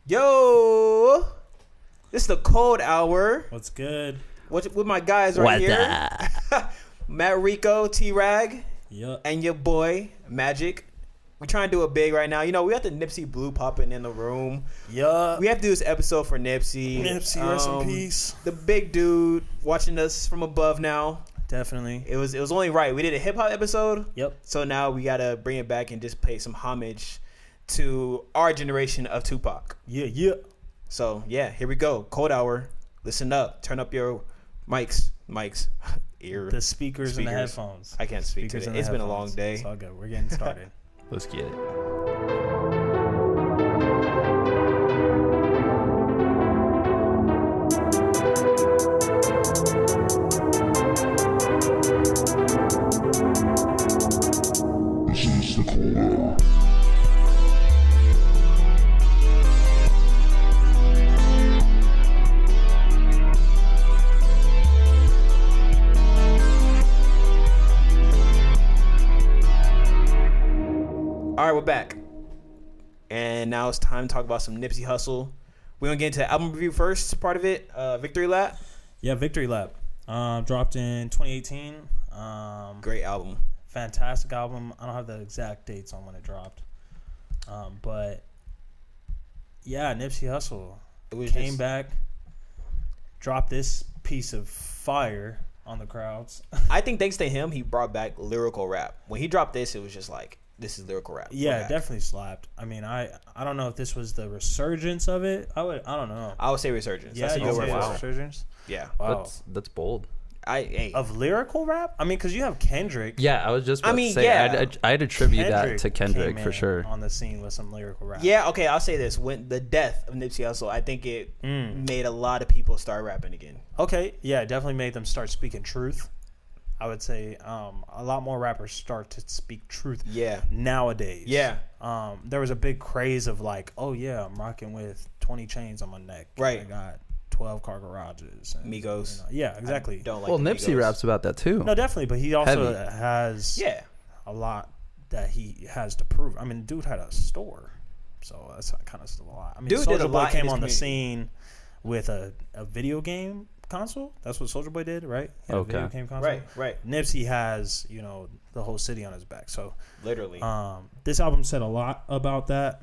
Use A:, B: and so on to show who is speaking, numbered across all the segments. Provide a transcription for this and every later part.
A: Yo, this is the cold hour.
B: What's good?
A: With my guys right here. Matt Rico, T-Rag,
B: Yup.
A: and your boy, Magic. We're trying to do it big right now. You know, we got the Nipsey Blue popping in the room.
B: Yup.
A: We have to do this episode for Nipsey.
B: Nipsey, rest in peace.
A: The big dude watching us from above now.
B: Definitely.
A: It was only right. We did a hip-hop episode.
B: Yep.
A: So now we got to bring it back and just pay some homage to our generation of Tupac.
B: Yeah.
A: So, yeah, here we go. Cold hour. Listen up. Turn up your mics. Ear.
B: The speakers and the headphones.
A: I can't speak today. It's been a long day.
B: It's all good. We're getting started.
C: Let's get it.
A: All right, we're back. And now it's time to talk about some Nipsey Hussle. We're going to get into album review first, part of it. Victory Lap.
B: Yeah, Victory Lap. Dropped in 2018.
A: Great album.
B: Fantastic album. I don't have the exact dates on when it dropped. But, yeah, Nipsey Hussle came back, dropped this piece of fire on the crowds.
A: I think thanks to him, he brought back lyrical rap. When he dropped this, it was just like, this is lyrical rap.
B: Yeah, it definitely slapped. I mean, I don't know if this was the resurgence of it. I don't know.
A: I would say resurgence.
B: Yeah,
A: That's a good word for it.
B: resurgence.
A: Yeah.
B: Wow.
C: That's bold.
B: Of lyrical rap? I mean, because you have Kendrick.
C: Yeah, I was just about to say,
A: yeah.
C: I'd attribute that to Kendrick
B: came
C: for sure.
B: on the scene with some lyrical rap.
A: Yeah, okay, I'll say this. When the death of Nipsey Hussle, I think it made a lot of people start rapping again.
B: Okay, yeah, it definitely made them start speaking truth. I would say a lot more rappers start to speak truth nowadays.
A: Yeah.
B: There was a big craze of like, oh, yeah, I'm rocking with 20 chains on my neck.
A: Right.
B: I got 12 car garages. And,
A: Migos.
B: Yeah, exactly.
C: Nipsey
A: Migos.
C: raps about that too.
B: No, definitely, but he also has a lot that he has to prove. I mean, dude had a store, so that's kind of still a lot. I mean, Soulja Boy came on the scene with a video game console. That's what Soulja Boy did, right?
C: Okay.
B: Video game console.
A: Right.
B: Nipsey has, the whole city on his back. So
A: literally,
B: this album said a lot about that.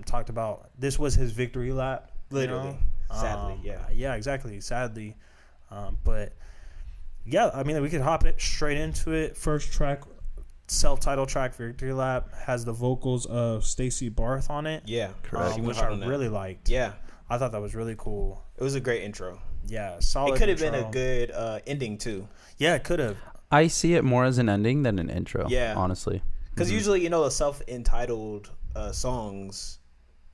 B: Talked about this was his victory lap.
A: Literally. Sadly, yeah.
B: Yeah, exactly. Sadly. But yeah, I mean, we could hop it straight into it. First track, self-titled track, Victory Lap, has the vocals of Stacey Barth on it.
A: Yeah,
C: correct.
B: Which I really liked.
A: Yeah.
B: I thought that was really cool.
A: It was a great intro.
B: Yeah, solid.
A: It could have
B: intro.
A: been a good ending too.
B: Yeah, it could have.
C: I see it more as an ending than an intro.
A: Yeah,
C: honestly.
A: Because usually, the self-entitled songs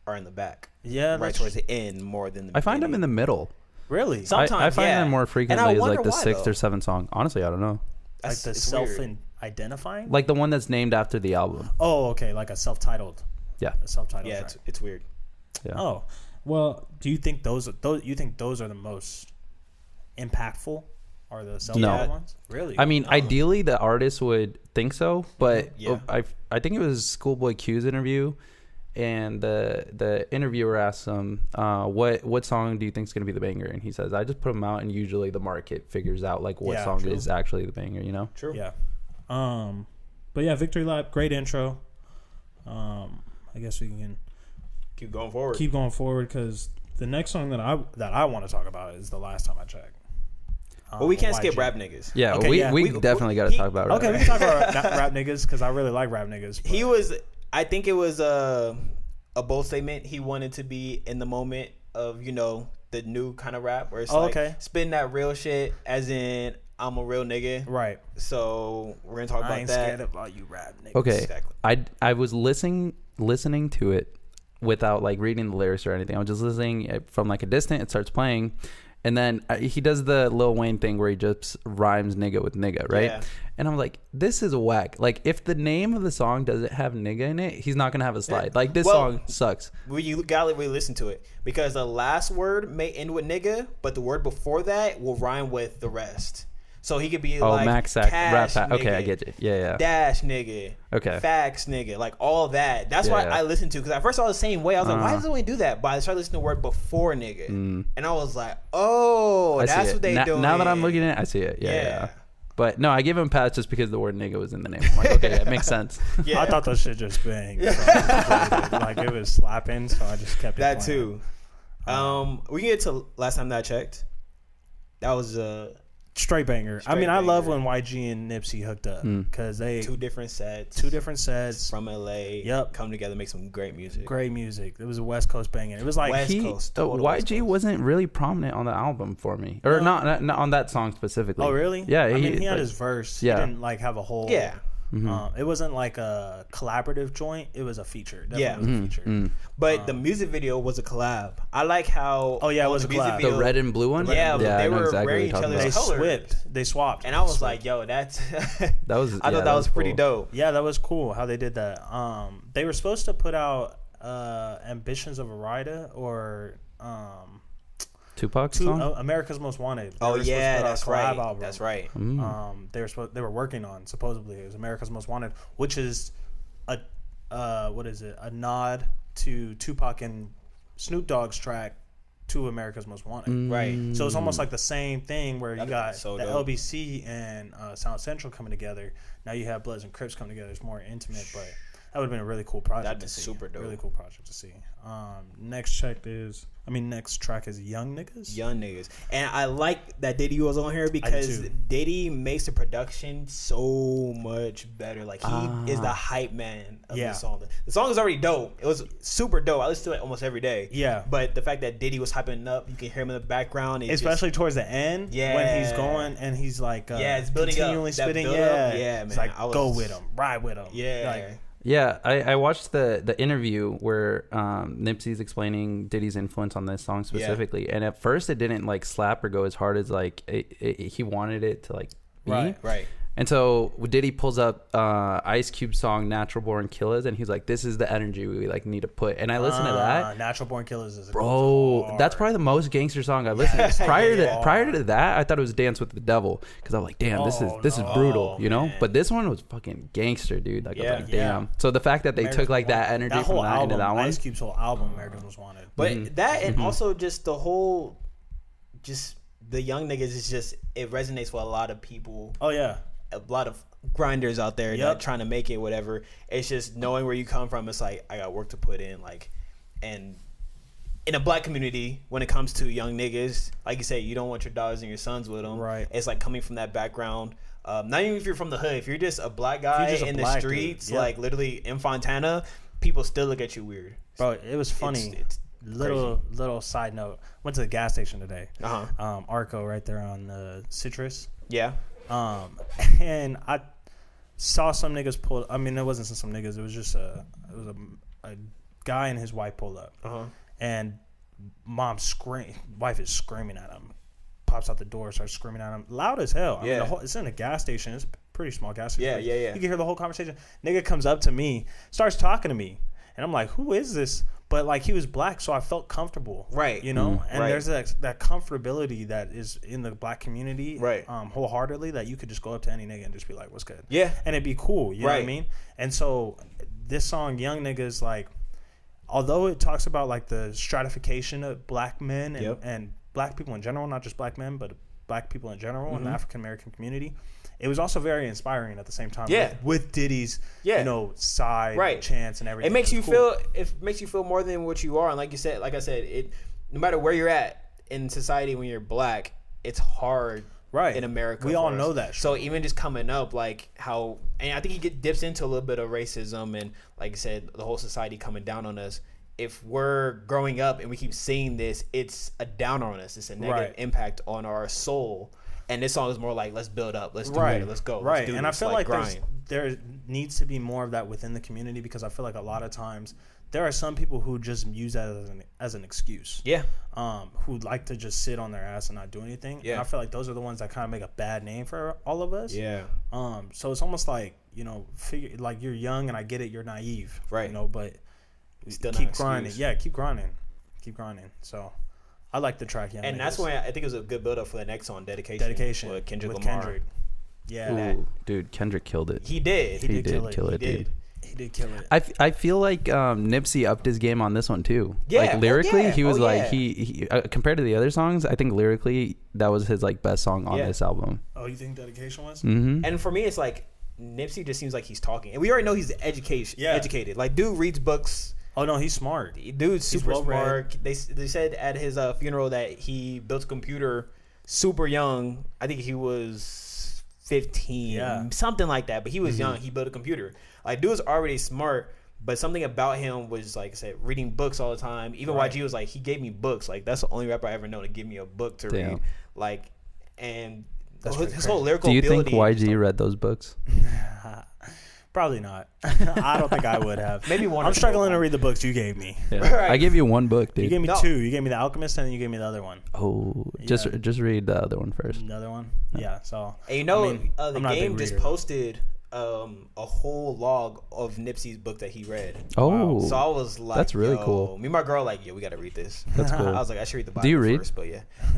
A: are in the back.
B: Yeah,
A: right towards the end more than the
C: I find
A: beginning.
C: them in the middle.
B: Really?
A: Sometimes
C: I find them more frequently as like the
A: why,
C: 6th
A: though.
C: or 7th song. Honestly, I don't know.
B: Like the self-identifying?
C: Like the one that's named after the album.
B: Oh, okay, like a self-titled.
C: Yeah.
B: A self-titled.
A: Yeah,
B: track.
A: it's weird.
C: Yeah.
B: Oh, well, do you think those are the most impactful? Are the self-titled ones? Really?
C: I mean, ideally the artist would think so, but
A: Yeah.
C: I think it was Schoolboy Q's interview, and the interviewer asked him, what song do you think is going to be the banger? And he says, I just put them out, and usually the market figures out like what song is actually the banger,
A: True.
B: Yeah. But yeah, Victory Lap, great intro. I guess we can
A: Keep going forward.
B: keep going forward because the next song that I want to talk about is The Last Time I Checked.
A: But we can't skip
B: YG.
A: rap niggas.
C: Yeah,
B: Okay,
C: we definitely got to talk about it.
B: Okay, we can talk about rap niggas because I really like rap niggas. But
A: I think it was a bold statement. He wanted to be in the moment of, the new kind of rap where it's spitting that real shit as in I'm a real nigga.
B: Right.
A: So we're going to talk about that.
B: I ain't scared about you rap niggas.
C: Okay.
A: Exactly.
C: I was listening to it without like reading the lyrics or anything. I was just listening from like a distance. It starts playing. And then he does the Lil Wayne thing where he just rhymes nigga with nigga, right?
A: Yeah.
C: And I'm like, this is whack. Like, if the name of the song doesn't have nigga in it, he's not going to have a slide. Like, this song sucks.
A: You got to really listen to it. Because the last word may end with nigga, but the word before that will rhyme with the rest. So he could be like
C: Max Sack,
A: Cash
C: Rap
A: nigga,
C: okay, I get you. Yeah.
A: Dash nigga.
C: Okay.
A: Facts nigga. Like all that. That's why I listened to, because at first I was the same way. I was like, why does he do that? But I started listening to the word before nigga. And I was like, oh, that's what they doing.
C: Now that I'm looking at it, I see it. Yeah. But no, I give him a pass just because the word nigga was in the name. I'm like, okay, it makes sense.
B: Yeah. I thought that shit just banged. So like it was slapping, so I just kept it
A: that
B: playing.
A: Too. We can get to last time that I checked. That was
B: straight banger. I love when YG and Nipsey hooked up because they
A: two different sets from LA.
B: Yep,
A: come together, make some great music.
B: It was a West Coast banger. It was like
C: West Coast. YG wasn't really prominent on the album for me, or not on that song specifically.
B: Oh really?
C: Yeah,
B: he had his verse. Yeah, he didn't like have a whole.
A: Yeah.
B: It wasn't like a collaborative joint. It was a feature. Definitely was a feature.
A: But the music video was a collab. I like how.
B: Oh yeah, it was a collab.
C: The red and blue one.
A: Yeah, they were wearing each other's colors.
B: They swapped.
A: And I was like, yo, that's. I thought that was pretty dope.
B: Yeah, that was cool how they did that. They were supposed to put out Ambitions of a Rider or
C: Tupac song?
B: America's Most Wanted.
A: Oh yeah, that's right. Album. That's right.
B: They were working on, supposedly it was America's Most Wanted, which is a nod to Tupac and Snoop Dogg's track to America's Most Wanted.
A: Right.
B: So it's almost like the same thing where you got the LBC and Sound Central coming together. Now you have Bloods and Crips coming together. It's more intimate, but that would have been a really cool project to see.
A: Super dope.
B: Really cool project to see. Next track is Young Niggas.
A: Young Niggas. And I like that Diddy was on here because Diddy makes the production so much better. Like he is the hype man of the song. The song is already dope. It was super dope. I listen to it almost every day.
B: Yeah.
A: But the fact that Diddy was hyping it up, you can hear him in the background.
B: Especially towards the end. Yeah. When he's going and he's like
A: it's building
B: continually
A: up.
B: spitting.
A: Yeah, man.
B: It's like go with him. Ride with him.
A: Yeah.
C: Yeah, I watched the interview where Nipsey's explaining Diddy's influence on this song specifically, and at first it didn't like slap or go as hard as like he wanted it to like be.
A: Right.
C: And so Diddy pulls up Ice Cube's song "Natural Born Killers," and he's like, "This is the energy we like need to put." And I listened to that.
B: "Natural Born Killers" is
C: that's probably the most gangster song I listened to. Prior to that, I thought it was "Dance with the Devil" because I'm like, "Damn, this is brutal," you know. Man. But this one was fucking gangster, dude. Like, I was like, "Damn." So the fact that they took like that energy from that into that one,
B: Ice Cube's whole album, America's Most Wanted.
A: But that and also just the whole, just the Young Niggas is just, it resonates with a lot of people.
B: Oh yeah.
A: A lot of grinders out there that trying to make it, whatever. It's just knowing where you come from. It's like, I got work to put in, like, and in a black community, when it comes to young niggas, like you say, you don't want your daughters and your sons with them.
B: Right.
A: It's like coming from that background. Not even if you're from the hood. If you're just a black guy in the streets, like literally in Fontana, people still look at you weird.
B: Bro, it was funny. It's little side note. Went to the gas station today. Arco right there on Citrus.
A: Yeah.
B: And I saw some niggas pull. I mean, it wasn't some niggas. It was just a guy and his wife pulled up, and wife is screaming at him. Pops out the door, starts screaming at him, loud as hell. I mean, it's in a gas station. It's a pretty small gas station.
A: Yeah.
B: You can hear the whole conversation. Nigga comes up to me, starts talking to me, and I'm like, who is this? But like, he was black, so I felt comfortable,
A: right?
B: You know, and there's that comfortability that is in the black community,
A: right?
B: Wholeheartedly, that you could just go up to any nigga and just be like, "What's good?"
A: Yeah,
B: and it'd be cool. You know what I mean? And so this song, "Young Niggas," like, although it talks about like the stratification of black men and black people in general, not just black men, but black people in general in the African American community. It was also very inspiring at the same time. With Diddy's, side chants and everything.
A: It makes you feel more than what you are. And like I said, it no matter where you're at in society when you're black, it's hard in America.
B: We all know that.
A: So even just coming up, like how, and I think he dips into a little bit of racism and, like I said, the whole society coming down on us. If we're growing up and we keep seeing this, it's a downer on us. It's a negative impact on our soul. And this song is more like, let's build up, let's do it, let's go, let's do
B: and
A: this.
B: I feel like there needs to be more of that within the community, because I feel like a lot of times there are some people who just use that as an excuse. Who like to just sit on their ass and not do anything. And I feel like those are the ones that kind of make a bad name for all of us. So it's almost like, you know, figure like, you're young and I get it, you're naive, you know, but
A: still
B: keep grinding. Keep grinding. So I like the track.
A: And that's when I think it was a good build up for the next song, Dedication with Kendrick Lamar.
B: Yeah,
C: ooh, dude, Kendrick killed it.
A: He did.
C: He did kill it, dude.
B: He did kill it.
C: I feel like Nipsey upped his game on this one too.
A: Yeah,
C: like lyrically, he was like
A: yeah.
C: he compared to the other songs. I think lyrically that was his like best song on this album.
B: Oh, you think Dedication was?
C: Mm-hmm.
A: And for me, it's like Nipsey just seems like he's talking, and we already know he's educated. Like, dude reads books.
B: Oh no, he's smart.
A: Dude's super smart. They said at his funeral that he built a computer super young. I think he was 15, something like that. But he was young. He built a computer. Like, dude's already smart. But something about him was, like I said, reading books all the time. Even YG was like, he gave me books. Like, that's the only rapper I ever know to give me a book to read. Like, and his whole lyrical ability.
C: Do you think YG read those books?
B: Probably not. I don't think I would have.
A: Maybe one.
B: I'm struggling to read the books you gave me.
C: Yeah. Right. I gave you one book, dude.
B: You gave me two. You gave me The Alchemist, and then you gave me the other one.
C: Oh, just read the other one first.
B: Another one? Yeah. So.
A: And the game just posted a whole log of Nipsey's book that he read.
C: Oh,
A: so I was like,
C: that's really cool.
A: Me and my girl like, we gotta read this.
C: That's cool.
A: I was like, I should read the Bible.
C: Do you read?
A: First, but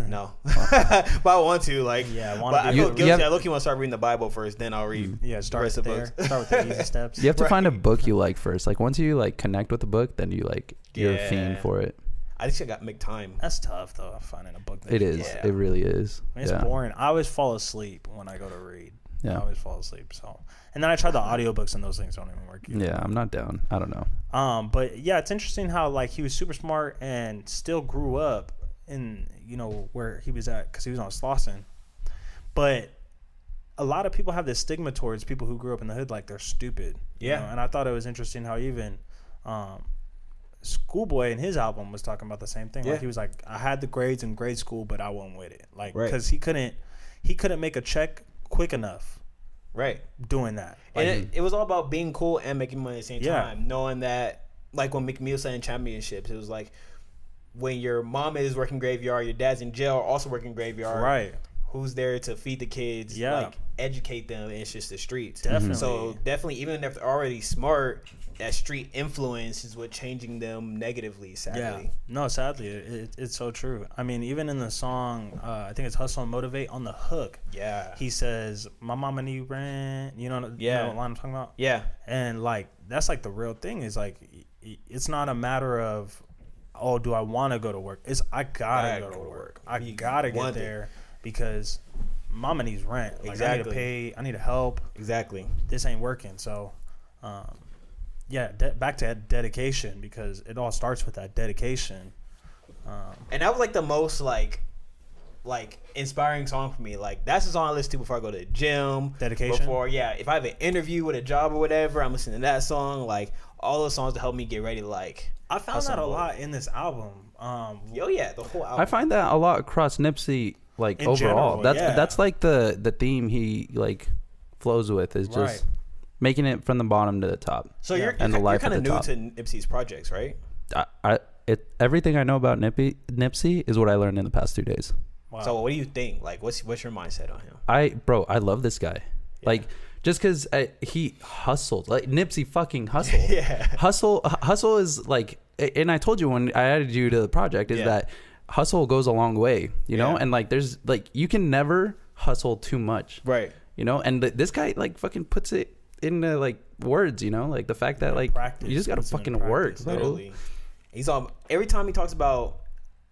A: no. But I want to, like,
B: I
A: but I feel guilty. I look, you want to start reading the Bible first, then I'll read.
B: Start with there. Start with the easy steps.
C: You have to find a book you like first. Like, once you like connect with the book, then you like you're a fiend for it.
A: I think I got to make time.
B: That's tough though. Finding a book.
C: It is. It really is.
B: I mean, it's boring. I always fall asleep when I go to read. I always fall asleep. So, and then I tried the audiobooks, and those things don't even work either.
C: Yeah, I'm not down. I don't know.
B: But yeah, it's interesting how like he was super smart and still grew up in where he was at because he was on Slauson. But a lot of people have this stigma towards people who grew up in the hood, like they're stupid.
A: Yeah.
B: And I thought it was interesting how even Schoolboy in his album was talking about the same thing. Like he was like, I had the grades in grade school, but I wasn't with it. Like because he couldn't make a check quick enough.
A: Right.
B: Doing that. Like,
A: and it was all about being cool and making money at the same time. Knowing that, like when McMill said in championships, it was like when your mom is working graveyard, your dad's in jail, also working graveyard.
B: Right.
A: Who's there to feed the kids, like educate them, and it's just the streets.
B: Definitely.
A: So definitely, even if they're already smart, that street influence is what changing them negatively, sadly.
B: Yeah. No, sadly, it's so true. I mean, even in the song, I think it's Hustle and Motivate, on the hook, he says, my mama need rent, you know what line I'm talking about?
A: Yeah.
B: And like, that's like the real thing is like, it's not a matter of, oh, do I want to go to work? It's, I gotta go to work. I gotta get there. Because mama needs rent. Like, exactly. I need to pay. I need to help.
A: Exactly.
B: This ain't working. So, back to dedication, because it all starts with that dedication.
A: And that was like the most like inspiring song for me. Like, that's the song I listen to before I go to the gym.
B: Dedication.
A: If I have an interview with a job or whatever, I'm listening to that song. Like, all those songs to help me get ready to like.
B: I found that a lot in this album.
A: The whole album.
C: I find that a lot across Nipsey. Like in overall, general, that's like the theme he like flows with is just making it from the bottom to the top.
A: So you're kind of new to Nipsey's projects, right?
C: Everything I know about Nipsey is what I learned in the past 2 days.
A: Wow. So what do you think? Like, what's your mindset on him?
C: I love this guy. Yeah. Like, just because he hustled, like Nipsey fucking hustled. Hustle is like, and I told you when I added you to the project is that. Hustle goes a long way, you know, and like there's like you can never hustle too much,
A: right?
C: You know, and this guy like fucking puts it into like words, you know, like the fact that like you just gotta fucking work,
A: literally. He's on every time he talks about,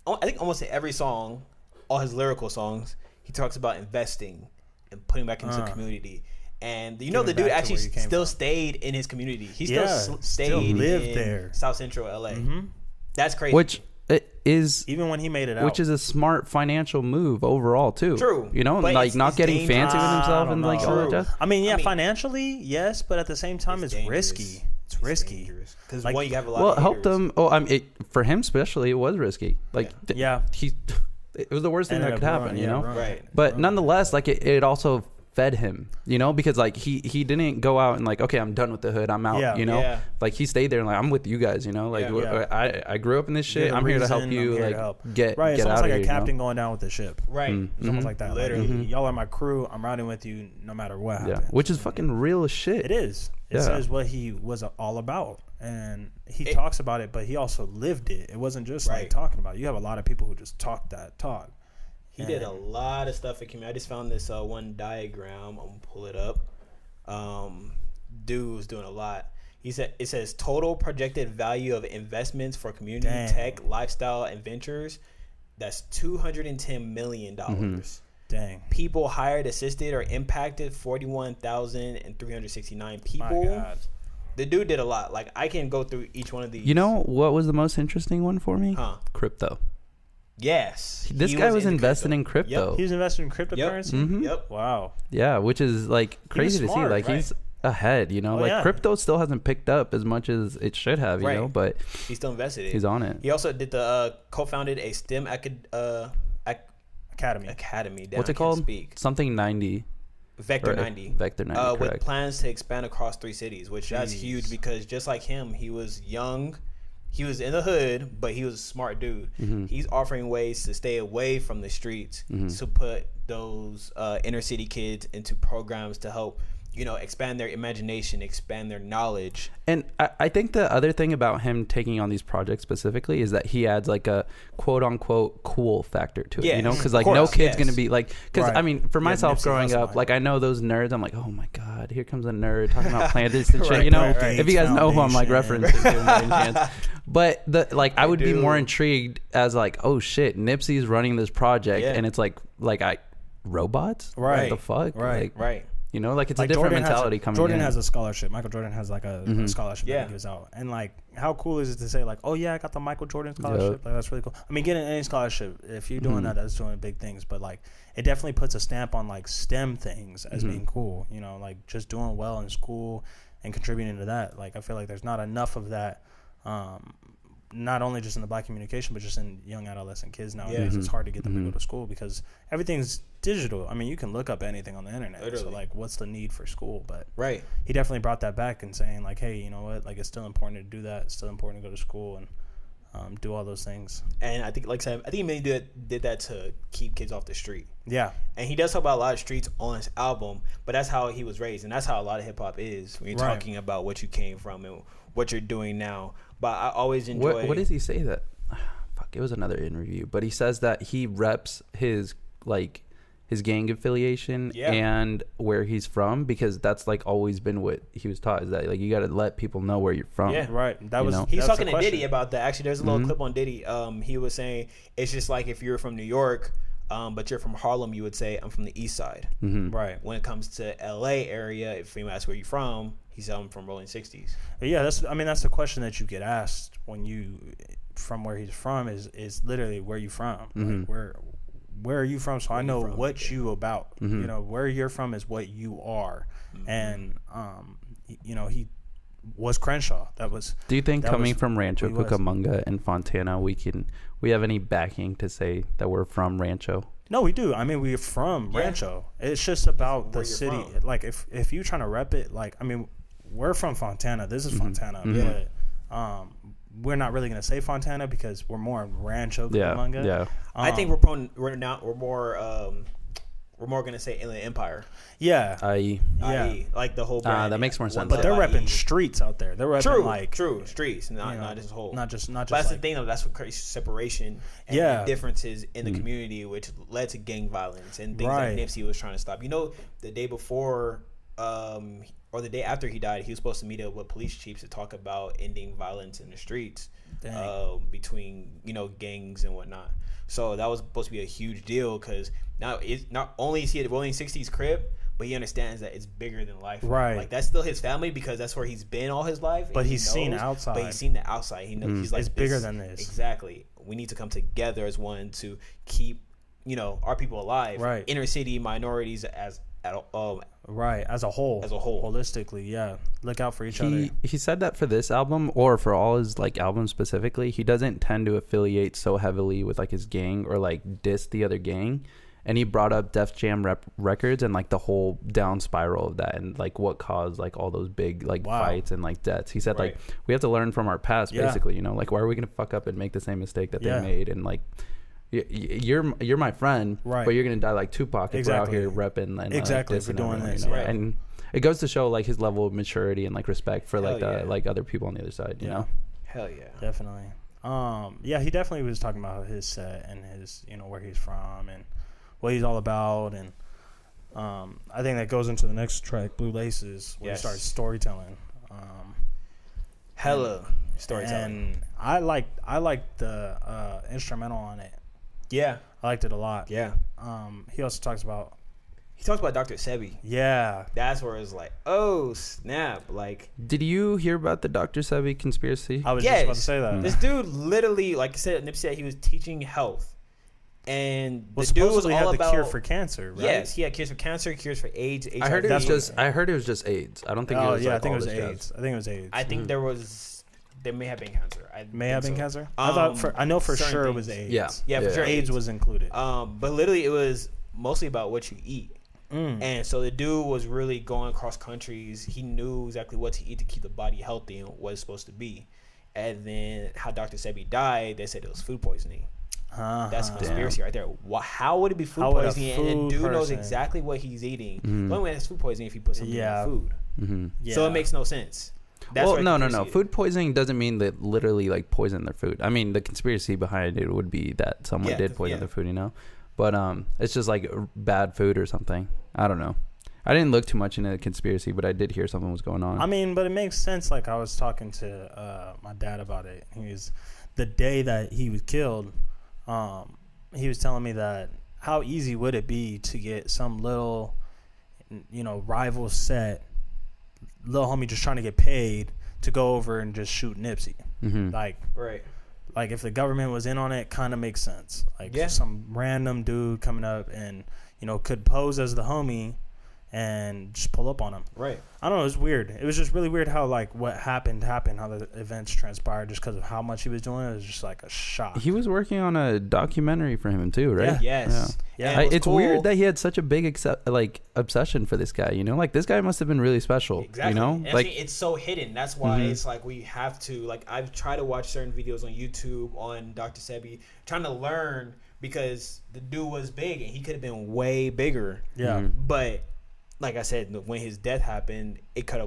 A: I think almost in every song, all his lyrical songs, he talks about investing and putting back into the community. And the dude actually still stayed in his community. He still lived there, South Central LA. Mm-hmm. That's crazy.
C: Which it is
B: even when he made it out,
C: which is a smart financial move overall too.
A: True,
C: you know, like not getting fancy with himself and like all that stuff.
B: I mean, financially, yes, but at the same time, it's risky. It's risky
A: because like, you have a lot.
C: Well, it helped him. Oh, I mean, for him especially, it was risky. Like, it was the worst thing that could happen. You know,
A: right?
C: But nonetheless, like it also fed him, you know, because like he didn't go out and like, okay, I'm done with the hood, I'm out, you know, like he stayed there and like, I'm with you guys, you know, like I grew up in this shit, I'm here to help you, like get
B: right. It's
C: get
B: almost
C: out
B: like
C: of
B: a captain going down with the ship,
A: right?
B: It's almost like that, literally. Y'all are my crew. I'm riding with you no matter what happens.
C: Which is fucking real as shit.
B: It is. It says what he was all about, and he talks about it, but he also lived it. It wasn't just like talking about it. You have a lot of people who just talk that talk.
A: He did a lot of stuff for community. I just found this one diagram. I'm gonna pull it up. Dude was doing a lot. He said it says total projected value of investments for community tech, lifestyle, and ventures. That's $210 million.
B: Dang.
A: People hired, assisted, or impacted 41,369 people.
B: My God.
A: The dude did a lot. Like I can go through each one of these.
C: You know what was the most interesting one for me? Crypto.
A: Yes.
C: This guy was invested in crypto.
B: Yep. He was invested in cryptocurrency?
A: Yep.
B: Wow.
C: Yeah, which is like crazy to see. Like he's ahead, you know, crypto still hasn't picked up as much as it should have, you know, but
A: he's still invested in it.
C: He's on it.
A: He also did co-founded a STEM academy.
C: What's it called? Something 90.
A: Vector 90.
C: Vector 90,
A: with plans to expand across 3 cities, which that's huge because just like him, he was young. He was in the hood, but he was a smart dude. He's offering ways to stay away from the streets to put those inner city kids into programs to help, you know, expand their imagination, expand their knowledge.
C: And I think the other thing about him taking on these projects specifically is that he adds like a quote unquote cool factor to it, you know, because like no kid's going to be like, because I mean, for myself growing up, like I know those nerds, I'm like, oh my God, here comes a nerd talking about planets and shit, you know, if you guys know who I'm like referencing. But I would be more intrigued as like, oh shit, Nipsey's running this project and it's like robots?
B: Right.
C: What the fuck?
A: Right.
C: You know, like it's like a different mentality coming in.
B: Jordan has a scholarship. Michael Jordan has like a scholarship that he gives out. And like, how cool is it to say like, oh yeah, I got the Michael Jordan scholarship. Like that's really cool. I mean, getting any scholarship, if you're doing that, that's doing big things. But like, it definitely puts a stamp on like STEM things as being cool. You know, like just doing well in school and contributing to that. Like I feel like there's not enough of that. Not only just in the black communication, but just in young adolescent kids nowadays. It's hard to get them to go to school because everything's digital. I mean, you can look up anything on the internet. Literally. So, like, what's the need for school? But he definitely brought that back and saying, like, hey, you know what? Like, it's still important to do that. It's still important to go to school and do all those things.
A: And I think, like I said, I think he mainly did that to keep kids off the street.
B: Yeah.
A: And he does talk about a lot of streets on his album, but that's how he was raised. And that's how a lot of hip-hop is when you're talking about what you came from and what you're doing now. But I always enjoy...
C: What does he say that... Fuck, it was another interview. But he says that he reps his gang affiliation and where he's from because that's like always been what he was taught is that like you got to let people know where you're from.
B: Yeah, right.
A: He's talking to Diddy about that. Actually, there's a little clip on Diddy. He was saying it's just like if you're from New York... but you're from Harlem, you would say, I'm from the East Side.
B: Right.
A: When it comes to L.A. area, if you ask where you're from, he said, I'm from Rolling 60s.
B: Yeah, that's the question that you get asked when you, from where he's from, is literally where you from. Like where are you from? So I know what you about. You know, where you're from is what you are. And, you know, he was Crenshaw.
C: Do you think coming from Rancho Cucamonga and Fontana, we have any backing to say that we're from Rancho?
B: No, we do. I mean, we're from Rancho. It's just about the city. From. Like if you're trying to rep it, like I mean, we're from Fontana. This is Fontana, but we're not really gonna say Fontana because we're more in Rancho Cucamonga.
C: Yeah.
A: I think we're more gonna say Inland Empire.
B: Yeah.
C: IE.
A: Like the whole brand.
C: That makes more sense.
B: But they're repping streets out there. They're repping
A: true streets, not just whole.
B: Not just. But
A: that's the thing though. That's what creates separation and differences in the community, which led to gang violence and things that Nipsey was trying to stop. You know, the day before, or the day after he died, he was supposed to meet up with police chiefs to talk about ending violence in the streets between gangs and whatnot. So that was supposed to be a huge deal because now it's not only is he at Rolling 60s crib, but he understands that it's bigger than life.
B: Right.
A: Like that's still his family because that's where he's been all his life.
B: But he's seen outside.
A: But he's seen the outside. He knows he's like,
B: it's bigger than this.
A: Exactly. We need to come together as one to keep, our people alive.
B: Right.
A: Inner city minorities as a whole.
B: Holistically, yeah. Look out for each other.
C: He said that for this album or for all his like albums specifically, he doesn't tend to affiliate so heavily with like his gang or like diss the other gang. and he brought up Def Jam records and like the whole down spiral of that, and like what caused like all those big like fights and like deaths. He said like we have to learn from our past, basically, you know, like why are we gonna fuck up and make the same mistake that they made, and like you're my friend, but you're gonna die like Tupac if we're out here repping and
B: for doing this,
C: you know? And it goes to show like his level of maturity and like respect for like like other people on the other side, you know.
A: Hell yeah,
B: definitely. He definitely was talking about his set and his, you know, where he's from and what he's all about, and I think that goes into the next track, Blue Laces, where he starts storytelling.
A: Hella storytelling.
B: And I liked the instrumental on it.
A: Yeah,
B: I liked it a lot.
A: Yeah.
B: He also talks about
A: Dr. Sebi.
B: Yeah.
A: That's where it's like, oh snap! Like,
C: did you hear about the Dr. Sebi conspiracy?
B: I was just about to say that.
A: This dude literally, like I said, Nipsey said he was teaching health, and
B: the
A: dude was all
B: the
A: about
B: cure for cancer. Right?
A: Yes, he had cures for cancer, cures for AIDS. HIV.
C: I heard it was just AIDS. I don't think.
B: Oh
C: it was
B: yeah,
C: like
B: I think it was
C: AIDS.
B: AIDS.
A: I think there may have been cancer.
B: Cancer. I know for sure it was AIDS.
A: Yeah, for sure
B: AIDS was included.
A: But literally it was mostly about what you eat. And so the dude was really going across countries. He knew exactly what to eat to keep the body healthy and what it's supposed to be. And then how Dr. Sebi died, they said it was food poisoning. That's a conspiracy right there. How would it be food poisoning? And the dude knows exactly what he's eating. The only way it's food poisoning if he puts something in food. So it makes no sense.
C: That's no. Food poisoning doesn't mean that literally like poison their food. I mean, the conspiracy behind it would be that someone did poison their food, you know? But it's just like bad food or something. I don't know. I didn't look too much into the conspiracy, but I did hear something was going on.
B: I mean, but it makes sense. Like I was talking to my dad about it. The day that he was killed, he was telling me that how easy would it be to get some little, you know, rival set, little homie just trying to get paid to go over and just shoot Nipsey. Like if the government was in on it, kind of makes sense. Like some random dude coming up and, you know, could pose as the homie and just pull up on him.
A: Right.
B: I don't know. It was weird. It was just really weird how like what happened, how the events transpired just because of how much he was doing. It was just like a shock.
C: He was working on a documentary for him too, right?
A: Yeah. Yes.
C: Yeah. It's cool. Weird that he had such a big obsession for this guy. You know, like this guy must have been really special.
A: Exactly.
C: You know,
A: and like it's so hidden. That's why it's like we have to like I've tried to watch certain videos on YouTube on Dr. Sebi, trying to learn because the dude was big and he could have been way bigger.
B: Yeah.
A: But like I said, when his death happened, it cut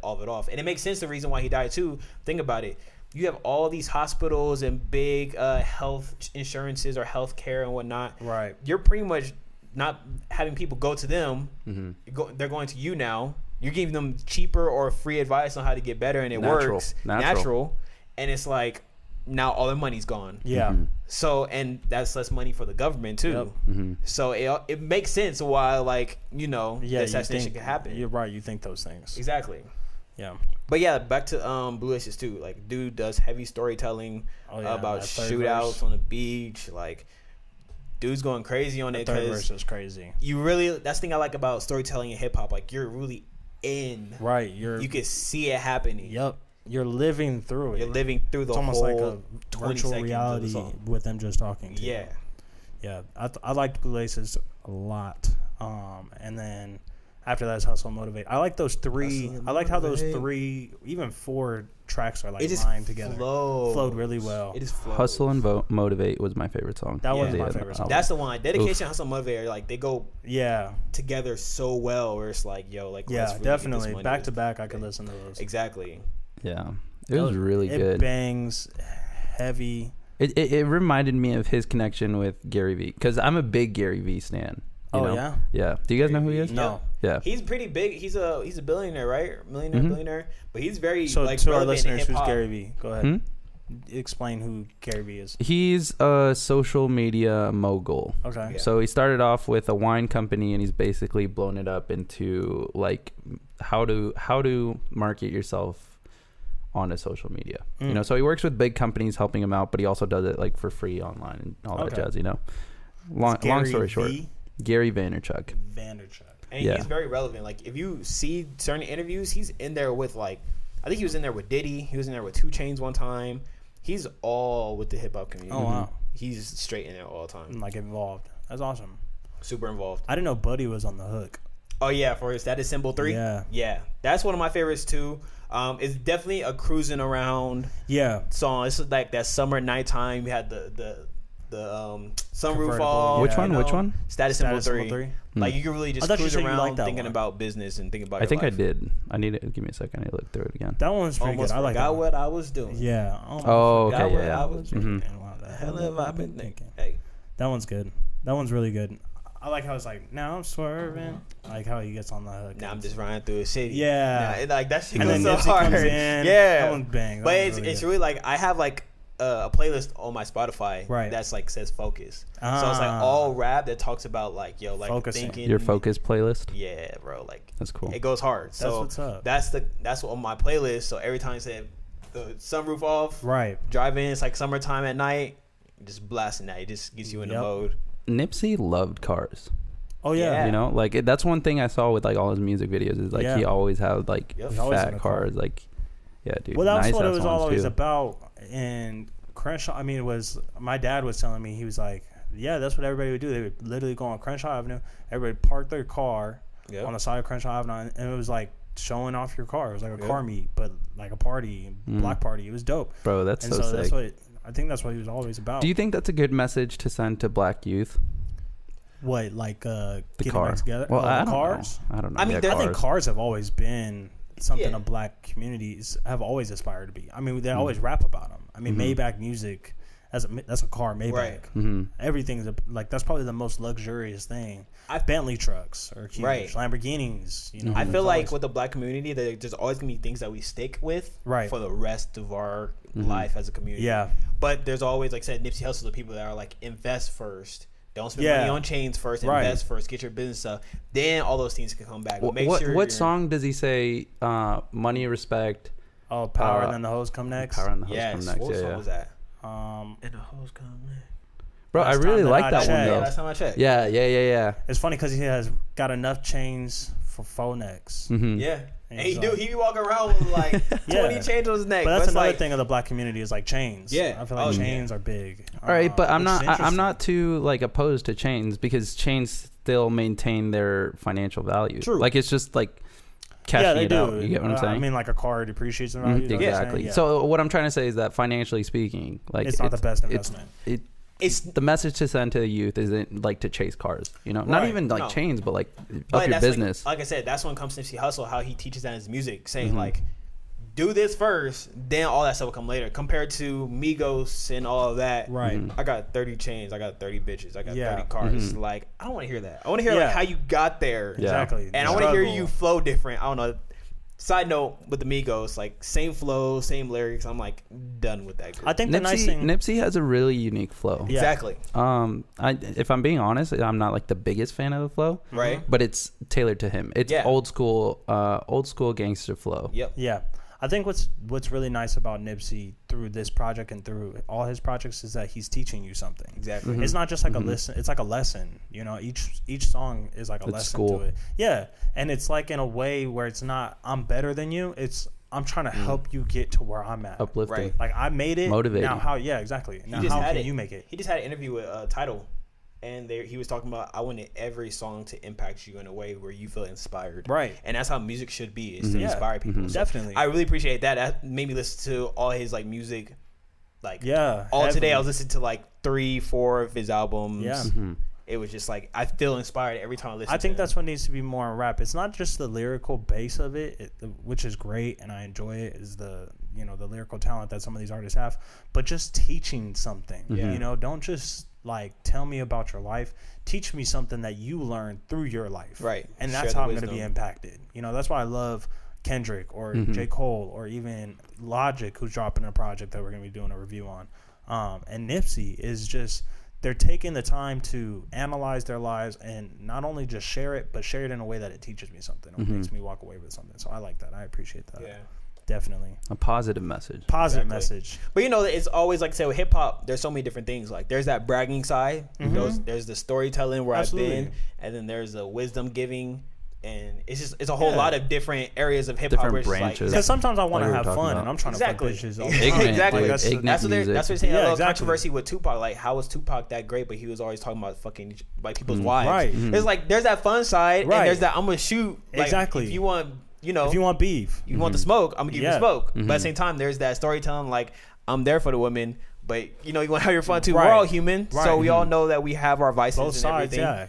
A: all of it off. And it makes sense the reason why he died too. Think about it. You have all these hospitals and big health insurances or health care and whatnot.
B: Right.
A: You're pretty much not having people go to them. They're going to you now. You're giving them cheaper or free advice on how to get better, and it works. Natural. And it's like, now all the money's gone.
B: Yeah.
A: So, and that's less money for the government too. So it makes sense why, like, you know, the assassination could happen.
B: You're right. You think those things.
A: Exactly.
B: Yeah.
A: But yeah, back to Blue Laces too. Like, dude does heavy storytelling about shootouts on the beach. Like, dude's going crazy on it.
B: The third verse is crazy.
A: You really, that's the thing I like about storytelling in hip hop. Like, you're really in.
B: Right.
A: You can see it happening.
B: Yep. You're living through it.
A: You're living through the
B: whole. It's almost like a
A: 20
B: virtual
A: seconds
B: reality with them just talking to you. Yeah. I liked Blue Laces a lot. And then after that is Hustle and Motivate. I like those three. I like how those three, even 4 tracks are like lined together. Flowed really well.
A: It is flowed.
C: Hustle and Motivate was my favorite song.
B: That was my favorite song.
A: That's the one. Dedication, Hustle, and Motivate are like, they go together so well where it's like, yo, like,
B: yeah, really definitely. Back to back, I could listen to those.
A: Exactly.
C: Yeah. It was really good.
B: It bangs heavy.
C: It reminded me of his connection with Gary Vee, because I'm a big Gary Vee stan. You know? Yeah. Do you guys know who he is?
B: No.
C: Yeah.
A: He's pretty big. He's a billionaire, right? Billionaire. But he's very
B: so
A: like
B: to our listeners, who's Gary Vee? Go ahead.
C: Explain
B: who Gary Vee is.
C: He's a social media mogul.
B: Okay.
C: Yeah. So he started off with a wine company, and he's basically blown it up into like how to market yourself on a social media. You know, so he works with big companies helping him out, but he also does it like for free online and all that jazz, you know. Long story short. Gary Vaynerchuk.
A: And he's very relevant. Like, if you see certain interviews, he's in there with, like, I think he was in there with Diddy. He was in there with 2 Chainz one time. He's all with the hip hop community.
B: Oh, wow.
A: He's straight in there all the time.
B: Like, involved. That's awesome.
A: Super involved.
B: I didn't know Buddy was on the hook.
A: Oh yeah, for his Status Symbol 3. Yeah, that's one of my favorites too. It's definitely a cruising around song. It's like that summer nighttime. You had the sunroof off.
C: Which one?
A: Status Symbol 3. Like you can really just cruise around thinking about business and thinking about.
C: I think
A: life.
C: I did. I need to give me a second. I need to look through it again.
B: That one's pretty good. I like that.
A: What I was doing.
B: Yeah.
C: Okay. Yeah.
A: What the hell have I been thinking? Hey,
B: that one's good. That one's really good. I like how it's like, now I'm swerving. Like how he gets on the hook.
A: Now I'm just riding through the city.
B: Yeah.
A: Like that shit
B: goes
A: so hard.
B: Yeah. That one's bang.
A: But it's really like, I have like a playlist on my Spotify that's like says focus. So it's like all rap that talks about like, yo, like thinking.
C: Your focus playlist?
A: Yeah, bro. Like
C: that's cool.
A: It goes hard. So
B: that's what's up.
A: That's on my playlist. So every time I say the sunroof off, drive in, it's like summertime at night, just blasting that. It just gets you in the mode.
C: Nipsey loved cars.
B: Oh yeah.
C: You know, like that's one thing I saw with like all his music videos is like he always had like fat cars. Like, yeah, dude.
B: Well, that's what it was always about. And Crenshaw, I mean, it was, my dad was telling me, he was like, yeah, that's what everybody would do. They would literally go on Crenshaw Avenue. Everybody would park their car on the side of Crenshaw Avenue, and it was like showing off your car. It was like a car meet, but like a party, block party. It was dope,
C: bro. That's so sick.
B: That's what I think that's what he was always about.
C: Do you think that's a good message to send to black youth?
B: What, like
C: the
B: getting
C: car
B: back together?
C: Well, I don't
B: cars?
C: know. I don't know.
B: I mean, I think cars have always been something the black communities have always aspired to be. I mean, they always rap about them. I mean, Maybach music, that's a car, Maybach. Everything's like, that's probably the most luxurious thing. Bentley trucks or huge Lamborghinis. You know,
A: I feel like with the black community, there's always gonna be things that we stick with for the rest of our life as a community.
B: Yeah,
A: but there's always, like I said, Nipsey Hussle, the people that are like, invest first. Don't spend money on chains first. Invest first. Get your business up. Then all those things can come back. But
C: what song does he say? Money, respect.
B: Oh, power, and then the hoes come next.
C: Power and the hoes come next.
A: What song was that?
B: And the hoes come next.
C: Bro, I really like that one though.
A: Last time I checked.
C: Yeah.
B: It's funny because he has got enough chains for faux necks.
A: Yeah. And he be walking around with like 20 chains on his neck.
B: But that's another thing of the black community is like chains. Yeah, I feel like chains are big.
C: All right, but I'm not too like opposed to chains because chains still maintain their financial value. True. Like it's just like cashing it out. You get what I'm saying?
B: I mean, like a car depreciates in value.
C: Exactly. Yeah. So what I'm trying to say is that financially speaking, like
B: it's not the best investment.
C: It's the message to send to the youth isn't like to chase cars, you know, not even like chains, but like up your business.
A: Like I said, that's when it comes to Nipsey Hussle, how he teaches that in his music, saying like, do this first, then all that stuff will come later. Compared to Migos and all of that, I got 30 chains, I got 30 bitches, I got 30 cars. Like, I don't want to hear that. I want to hear like how you got there,
B: exactly,
A: and I want to hear you flow different. I don't know. Side note with the Migos, like same flow, same lyrics. I'm like done with that group.
B: I think the nice thing,
C: Nipsey has a really unique flow.
A: Yeah. Exactly.
C: If I'm being honest, I'm not like the biggest fan of the flow,
A: right?
C: But it's tailored to him. It's old school gangster flow.
A: Yep.
B: Yeah. I think what's really nice about Nipsey through this project and through all his projects is that he's teaching you something.
A: Exactly.
B: It's not just like a listen. It's like a lesson. You know, each song is like a lesson to it. Yeah, and it's like in a way where it's not I'm better than you. It's I'm trying to help you get to where I'm at.
C: Uplifting.
A: Right.
B: Like I made it.
C: Motivating.
B: Now how? Yeah, exactly. Now how can you make it?
A: He just had an interview with Tidal. And he was talking about, I wanted every song to impact you in a way where you feel inspired.
B: Right.
A: And that's how music should be, is to inspire people. So
B: definitely.
A: I really appreciate that. That made me listen to all his like music. Like all
B: heavily.
A: Today I was listening to like 3-4 of his albums.
B: Yeah.
A: It was just like, I feel inspired every time I listen to it.
B: I think that's what needs to be more in rap. It's not just the lyrical base of it, which is great and I enjoy it, is the lyrical talent that some of these artists have, but just teaching something. You know, don't just like tell me about your life, teach me something that you learned through your life,
A: right? And
B: that's how I'm going to be impacted. You know, that's why I love Kendrick or J. Cole or even Logic, who's dropping a project that we're going to be doing a review on, and Nipsey is just, they're taking the time to analyze their lives and not only just share it, but share it in a way that it teaches me something or makes me walk away with something. So I like that. I appreciate that.
A: Yeah.
B: Definitely.
C: A positive message.
B: Message.
A: But you know, it's always like, say with hip hop, there's so many different things. Like there's that bragging side. There's the storytelling where I've been, and then there's the wisdom giving And it's a whole lot of different areas of hip hop,
C: different branches.
B: Because sometimes I want to have fun, and I'm trying to fuck bitches.
A: Exactly. That's what they're saying. A little controversy with Tupac. Like, how was Tupac that great? But he was always talking about fucking like people's wives.
B: Right.
A: It's like there's that fun side, and there's that I'm gonna shoot. Like,
B: exactly.
A: If you want,
B: if you want beef,
A: you want the smoke, I'm gonna give you the smoke. But at the same time, there's that storytelling. Like, I'm there for the women, but you want to have your fun too. We're all human, so we all know that we have our vices.
B: Both
A: and
B: sides.
A: everything.
B: Yeah,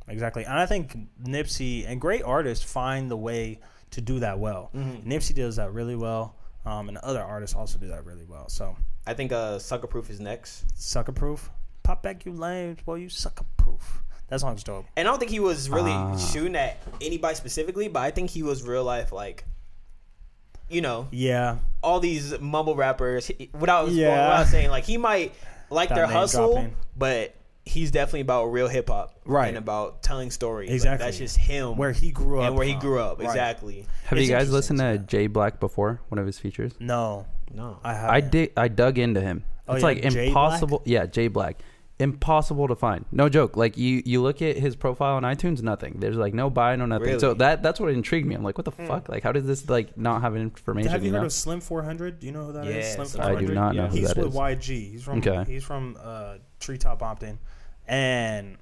B: exactly. And I think Nipsey and great artists find the way to do that well. Nipsey does that really well, and other artists also do that really well. So
A: I think Sucker Proof is next.
B: Sucker Proof, pop back you lames, boy, you sucker proof. That song's dope.
A: And I don't think he was really shooting at anybody specifically, but I think he was real life like, all these mumble rappers without saying, like, he might like their hustle, dropping. But he's definitely about real hip hop, and about telling stories.
B: Exactly,
A: like, that's just him,
B: where he grew up,
A: Exactly.
C: Have you guys listened to Jay Black before? One of his features?
B: No,
C: I haven't. I dug into him. It's like impossible. Yeah, Jay Black. Impossible to find. No joke. Like you look at his profile on iTunes, nothing. There's like no buy, no nothing. Really? So that's what intrigued me. I'm like, what the fuck? Like, how does this like not have information?
B: Have you heard of Slim 400? Do you know who that is? Slim 400?
C: I do not know who that is.
B: He's with YG. He's from Treetop Compton, and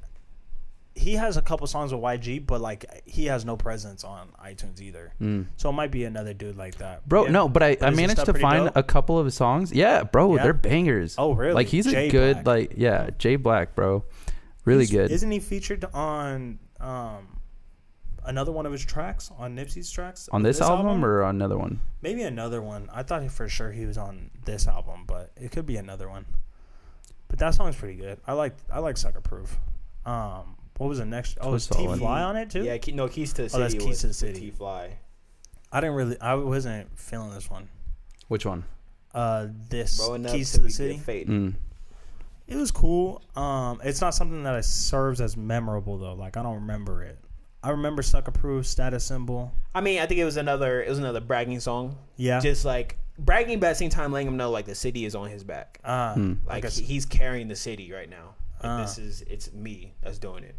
B: he has a couple songs with YG, but like he has no presence on iTunes either. So it might be another dude like that.
C: Bro, no, but I managed to find a couple of his songs. Yeah, bro, they're bangers.
B: Oh, really?
C: Like he's a good Jay Black, bro. Really good.
B: Isn't he featured on another one of his tracks, on Nipsey's tracks?
C: On this album or on another one?
B: Maybe another one. I thought for sure he was on this album, but it could be another one. But that song's pretty good. I like Sucker Proof. What was the next? Oh, was T-Fly on it too?
A: Yeah, Keys to the City.
B: Oh, that's Keys to the City.
A: T-Fly.
B: I wasn't feeling this one.
C: Which one?
B: This Keys to the City. It was cool. It's not something that serves as memorable though. Like, I don't remember it. I remember Sucker Proof, Status Symbol.
A: I mean, I think it was another bragging song.
B: Yeah.
A: Just like bragging, but at the same time letting him know like the city is on his back. Like he's carrying the city right now. Like, it's me that's doing it.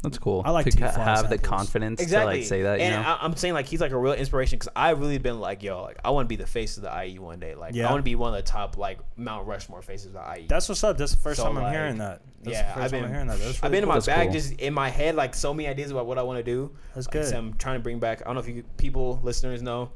C: That's cool.
B: I like
C: to have the confidence to like say that.
A: And I'm saying like he's like a real inspiration because I've really been like, yo, like I want to be the face of the IE one day. Like I want to be one of the top like Mount Rushmore faces of the IE.
B: That's what's up. That's the first time I'm hearing that. I've been hearing that. I've
A: been in my bag, just in my head, like so many ideas about what I want to do.
B: That's good.
A: So I'm trying to bring back. I don't know if you listeners know.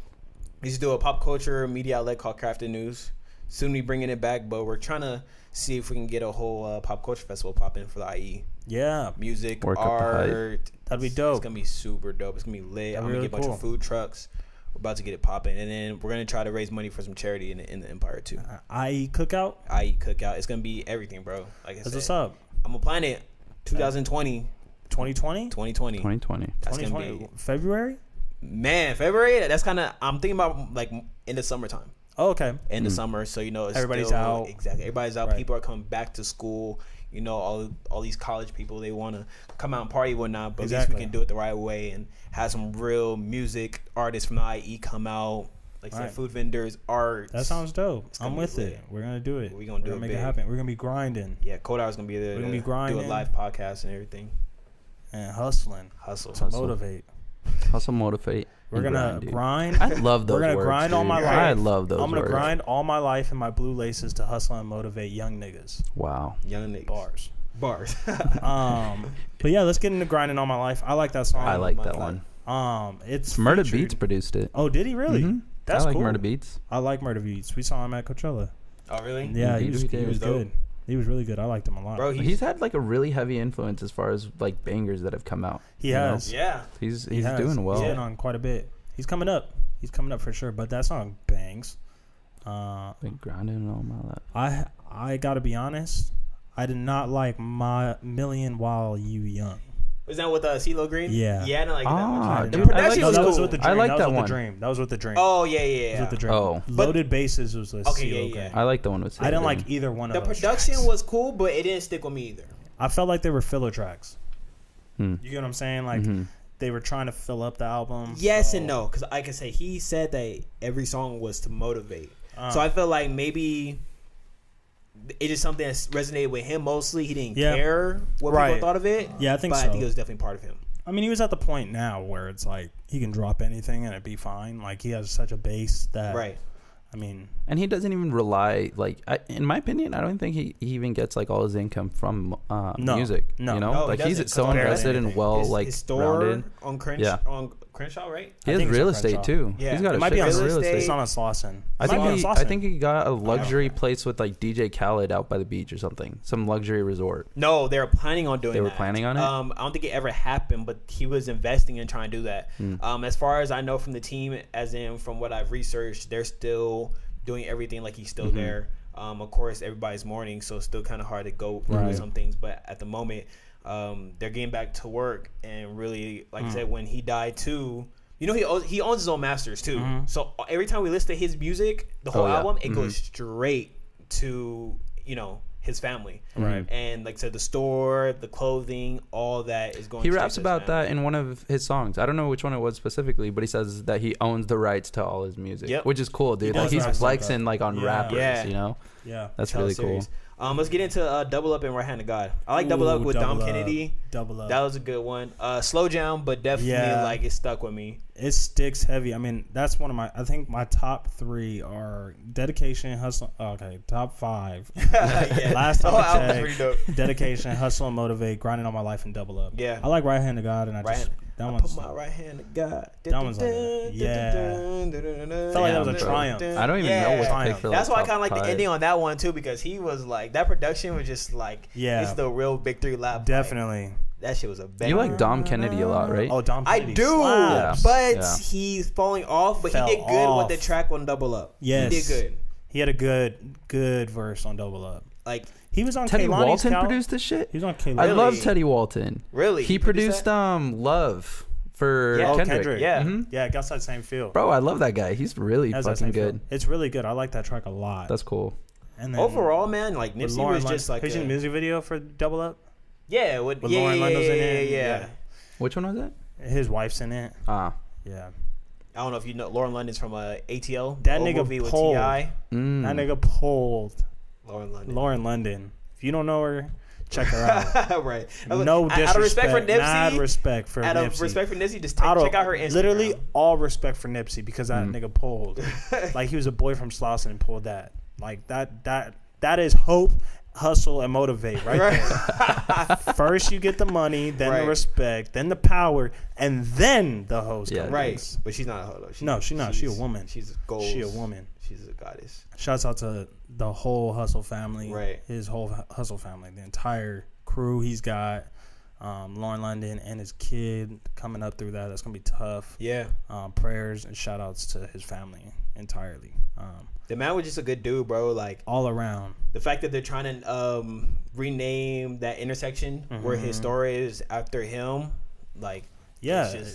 A: We used to do a pop culture media outlet called Crafted News. Soon we bringing it back, but we're trying to see if we can get a whole pop culture festival pop in for the IE.
B: Yeah,
A: music, art.
B: That'd be dope.
A: It's gonna be super dope. It's gonna be lit. I'm gonna get a bunch of food trucks. We're about to get it popping, and then we're gonna try to raise money for some charity in the Empire too.
B: IE Cookout.
A: IE Cookout. It's gonna be everything, bro. Like I said,
B: what's up.
A: I'm gonna plan it. 2020.
B: 2020.
C: 2020. 2020.
A: That's gonna be
B: February.
A: Man, February. That's kind of. I'm thinking about like in the summertime.
B: Oh, okay.
A: In the summer, so it's
B: everybody's
A: still,
B: out.
A: Exactly, everybody's out. Right. People are coming back to school. All these college people, they want to come out and party and whatnot. But at least we can do it the right way and have some real music artists from the IE come out, like say food vendors, art.
B: That sounds dope. I'm with it. We're gonna do it.
A: We're gonna
B: make it happen. We're gonna be grinding.
A: Yeah, Cold Hour's gonna be there. We're gonna be grinding. Do a live podcast and everything.
B: And hustling.
A: Hustle.
B: Motivate.
C: Hustle, motivate.
B: We're gonna grind.
C: I love those.
B: We're gonna
C: words,
B: grind
C: dude.
B: all my life.
C: I love those.
B: I'm gonna
C: words.
B: grind all my life in my blue laces to hustle and motivate young niggas.
C: Wow,
A: young niggas.
B: Bars. But yeah, let's get into grinding all my life. I like that song.
C: I like that one.
B: It's
C: Murda Beats produced it.
B: Oh, did he really?
C: Mm-hmm.
B: That's
C: cool.
B: Cool.
C: Murda Beats.
B: I like Murda Beats. We saw him at Coachella.
A: Oh, really?
B: Yeah, he was good. He was really good. I liked him a lot.
C: Bro, he's had like a really heavy influence as far as like bangers that have come out.
B: He has.
A: Know? Yeah.
C: He's doing well.
B: He's been on quite a bit. He's coming up. He's coming up for sure. But that song bangs.
C: Like grinding and all that.
B: I gotta be honest. I did not like My Million While You Young.
A: Was that with CeeLo Green?
B: Yeah.
A: Yeah, I didn't like that much.
C: Dude,
A: the production was cool.
B: Was with the Dream.
C: I like that
B: one. That was with the Dream.
A: Oh, yeah.
B: It was with the Dream.
C: Oh.
B: Loaded Bases was with CeeLo Green.
C: I like the one with CeeLo
B: I didn't like either one of those.
A: The production was cool, but it didn't stick with me either.
B: I felt like they were filler tracks. You get what I'm saying? Like, they were trying to fill up the album.
A: Yes and no. Because I can say he said that every song was to motivate. So I feel like maybe it is something that resonated with him mostly. He didn't care what people thought of it.
B: Yeah, I think so.
A: But I think it was definitely part of him.
B: I mean, he was at the point now where it's like he can drop anything and it'd be fine. Like he has such a base that,
A: right.
B: I mean,
C: and he doesn't even rely, like, in my opinion, I don't think he even gets like all his income from music. No, like he's so invested and
A: his store
C: rounded
A: on Crenshaw, right?
C: He has real estate too.
A: Yeah.
C: He's got
B: it might be on
C: real estate.
B: It's on a Slauson.
C: I think he got a luxury place with like DJ Khaled out by the beach or something, some luxury resort.
A: No, they were planning on doing.
C: They were planning on it.
A: I don't think it ever happened, but he was investing in trying to do that. As far as I know from the team, as in from what I've researched, they're still doing everything like he's still there. Of course, everybody's mourning, so it's still kind of hard to go through some things. But at the moment, they're getting back to work, and really, like I said, when he died too, you know, he owns his own masters too. So every time we listen to his music, the whole album, it goes straight to, you know, his family.
B: Right.
A: And like I said, the store, the clothing, all that is going.
C: He raps about that in one of his songs. I don't know which one it was specifically, but he says that he owns the rights to all his music, which is cool, dude. Like he's flexing like on rappers, you know.
B: Yeah,
C: that's really cool.
A: Let's get into Double Up and Right Hand to God. I like Double Up with Dom Kennedy.
B: Double Up.
A: That was a good one. Slow Jam, but definitely like it stuck with me.
B: It sticks heavy. I mean, that's one of my. I think my top 3 are Dedication, Hustle. Okay, top 5. Last time I checked, Dedication, Hustle and Motivate, Grinding All My Life, and Double Up.
A: Yeah,
B: I like Right Hand to God, and I
A: put my right hand to God.
B: That one's like, felt like that was a triumph.
C: I don't even know what to pick for.
A: That's why I kind of like the ending on that one too, because he was like, that production was just like, it's the real victory lap.
B: Definitely.
A: That shit was a banger.
C: You like Dom Kennedy a lot, right?
B: Oh, Dom Kennedy.
A: I do, but he's falling off. But he did good with the track on Double Up.
B: Yes,
A: he did good.
B: He had a good verse on Double Up.
A: Like
B: he was on
C: Teddy Walton produced this shit.
B: He was on K-Lani.
C: I love Teddy Walton.
A: Really?
C: He produced Love for Kendrick.
B: Yeah, yeah, got that same feel.
C: Bro, I love that guy. He's really fucking good.
B: It's really good. I like that track a lot.
C: That's cool.
A: And then overall, man, like Nipsey was just like.
B: Have you seen the music video for Double Up?
A: Yeah, with Lauren Lundo's in it. Yeah.
C: Which one was that?
B: His wife's in it.
C: Yeah.
A: I don't know if you know Lauren London's from ATL.
B: That nigga pulled.
A: That
B: nigga pulled.
A: Lauren
B: London. If you don't know her, check her out.
A: Right.
B: No disrespect.
A: Out of respect for Nipsey.
B: Mad respect for Nipsey.
A: Out of respect for Nipsey, just check out her Instagram.
B: Literally all respect for Nipsey because that nigga pulled. Like he was a boy from Slauson and pulled that. Like that is hope, hustle, and motivate right there. First you get the money, then the respect, then the power, and then the host comes.
A: Right. But she's not a hoe though.
B: She's not. She's a woman.
A: She's gold.
B: She a woman.
A: She's a goddess.
B: Shouts out to the whole Hustle family.
A: Right.
B: His whole Hustle family. The entire crew he's got. Lauren London and his kid coming up through that. That's going to be tough.
A: Yeah.
B: Prayers and shout outs to his family entirely.
A: The man was just a good dude, bro. Like
B: all around.
A: The fact that they're trying to rename that intersection where his store is after him, like,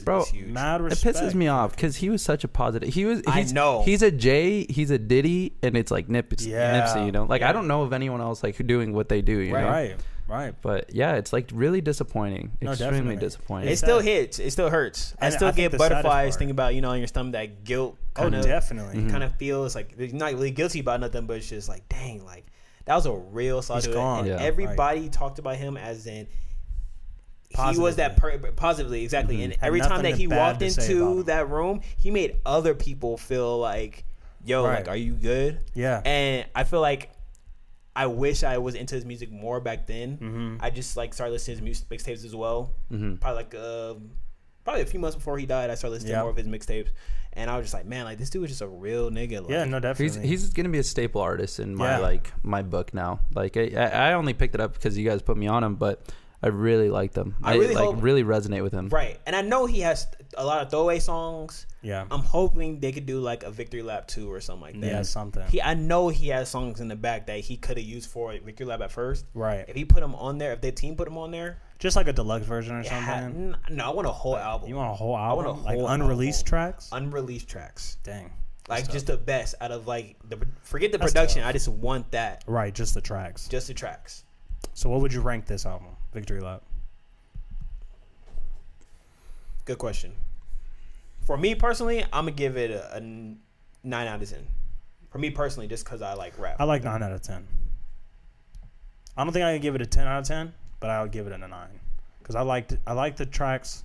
C: bro,
B: mad respect.
C: It pisses me off because he was such a positive.
A: I know
C: he's a J, he's a Diddy, and it's like Nipsey, you know. Like I don't know of anyone else like doing what they do, you know.
B: Right.
C: But yeah, it's like really disappointing. Extremely
B: definitely.
C: disappointing.
A: It still hits. It still hurts. I still get butterflies thinking about, you know, in your stomach, that guilt kind of
B: definitely
A: kind of feels like you're not really guilty about nothing, but it's just like, dang, like that was a real solid. And everybody talked about him as in positively. He was that positively, exactly. And every time that he walked into that room, he made other people feel like, yo, like, are you good?
B: Yeah.
A: And I feel like I wish I was into his music more back then. I just like started listening to his mixtapes as well. Probably a few months before he died, I started listening to more of his mixtapes, and I was just like, man, like this dude was just a real nigga. Like,
B: yeah, no, definitely.
C: He's gonna be a staple artist in my my book now. Like I only picked it up because you guys put me on him, but I really like them. I really resonate with him.
A: Right, and I know he has a lot of throwaway songs.
B: Yeah,
A: I'm hoping they could do like a Victory Lap 2 or something like that.
B: Yeah, something.
A: I know he has songs in the back that he could have used for Victory Lap at first.
B: Right.
A: If he put them on there, if their team put them on there,
B: just like a deluxe version or something.
A: No, I want a whole album.
B: You want a whole album?
A: I want a whole
B: unreleased tracks.
A: Unreleased tracks.
B: Dang.
A: Like just the best out of like forget the production. I just want that.
B: Right, just the tracks.
A: Just the tracks.
B: So what would you rank this album, Victory Lap?
A: Good question. For me personally, I'm gonna give it a 9 out of 10. For me personally, just because I like rap.
B: I like 9 out of 10. I don't think I can give it a 10 out of 10, but I would give it a 9 because I liked the tracks.